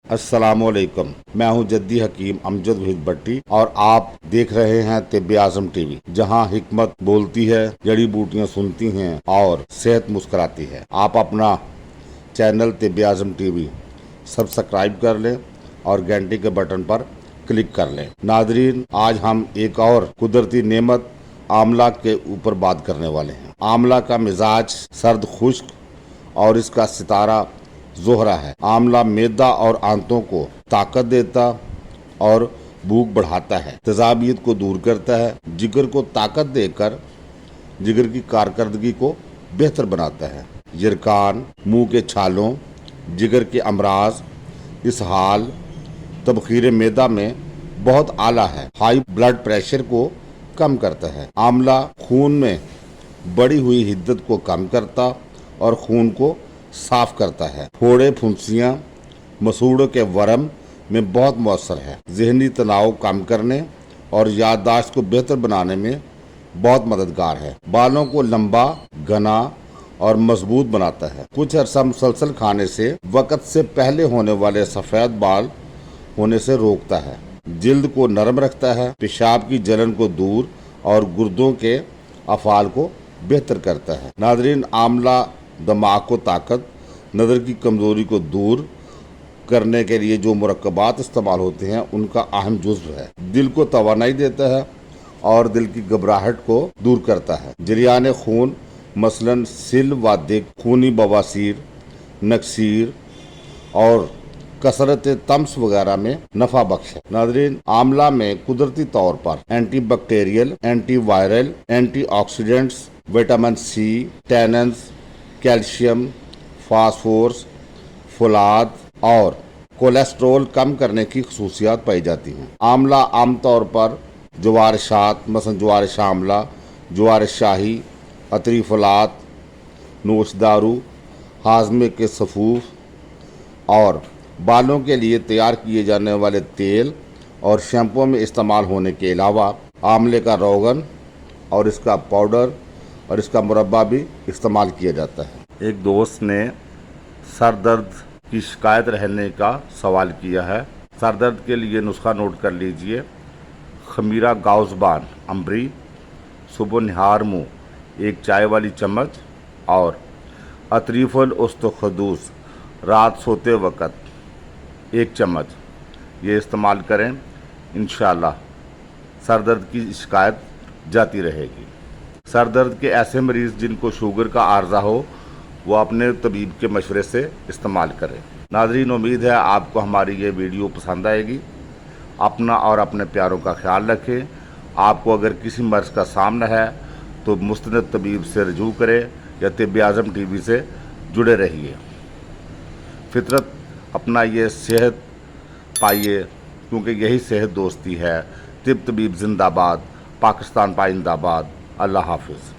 अस्सलामुअलैकुम। मैं हूं जद्दी हकीम अमजद वहीद भट्टी और आप देख रहे हैं तिब्बे आज़म टीवी, जहां हिकमत बोलती है, जड़ी बूटियां सुनती हैं और सेहत मुस्कुराती है। आप अपना चैनल तिब्बे आज़म टीवी सब्सक्राइब कर लें और घंटी के बटन पर क्लिक कर लें। नादरीन, आज हम एक और कुदरती नेमत आंवला के ऊपर बात करने वाले हैं। आंवला का मिजाज सर्द खुश्क और इसका सितारा जोहरा है। आंवला मैदा और आंतों को ताकत देता और भूख बढ़ाता है, तेजाबियत को दूर करता है, जिगर को ताकत देकर जिगर की कारकर्दगी को बेहतर बनाता है। यरकान, मुंह के छालों, जिगर के अमराज, इसहाल, तबखीर मैदा में बहुत आला है। हाई ब्लड प्रेशर को कम करता है। आंवला खून में बढ़ी हुई हिद्दत को कम करता और खून को साफ करता है। फोड़े, फुंसियाँ, मसूड़ों के वरम में बहुत मौसर है। जहनी तनाव कम करने और याददाश्त को बेहतर बनाने में बहुत मददगार है। बालों को लंबा, घना और मजबूत बनाता है। कुछ अरसा मुसलसल खाने से वक्त से पहले होने वाले सफ़ेद बाल होने से रोकता है। जिल्द को नरम रखता है। पेशाब की जलन को दूर और गुर्दों के अफाल को बेहतर करता है। नादरीन, आंवला दिमाग को ताकत, नज़र की कमज़ोरी को दूर करने के लिए जो मुरक्कबात इस्तेमाल होते हैं उनका अहम जुज़्व है। दिल को तवानाई देता है और दिल की घबराहट को दूर करता है। जरियान खून मसलन सिल व दिक, खूनी बवासीर, नक्सीर और कसरत तम्स वगैरह में नफा बख्श है। नादरीन, आंवला में कुदरती तौर पर antibacterial, antiviral, antioxidants, vitamin C, tannins, calcium, phosphorus, फुलाद और कोलेस्ट्रोल कम करने की खसूसियात पाई जाती हैं। आंवला आमतौर पर जवारशात मसलन जवार आंवला, जवार शाही, अतरी फुलाद, नोशदारू, हाजमे के सफूफ और बालों के लिए तैयार किए जाने वाले तेल और शैम्पू में इस्तेमाल होने के अलावा आंवले का रोगन और इसका पाउडर और इसका मुरब्बा भी इस्तेमाल किया जाता है। एक दोस्त ने सर दर्द की शिकायत रहने का सवाल किया है। सर दर्द के लिए नुस्खा नोट कर लीजिए। खमीरा गाउसबान अम्बरी सुबह निहार मुँह 1 चाय वाली चम्मच और अतरीफुल उस्तखदूस रात सोते वक़्त 1 चम्मच ये इस्तेमाल करें। इंशाअल्लाह सर दर्द की शिकायत जाती रहेगी। सर दर्द के ऐसे मरीज़ जिनको शुगर का आर्जा हो वो अपने तबीब के मशवरे से इस्तेमाल करें। नाज़रीन, उम्मीद है आपको हमारी ये वीडियो पसंद आएगी। अपना और अपने प्यारों का ख्याल रखें। आपको अगर किसी मर्ज़ का सामना है तो मुस्तनद तबीब से रजू करें या तिब्बे आज़म टीवी से जुड़े रहिए। फितरत अपना ये सेहत पाइए, क्योंकि यही सेहत दोस्ती है। तिब तबीब जिंदाबाद, पाकिस्तान पाइंदाबाद। अल्लाह हाफिज़।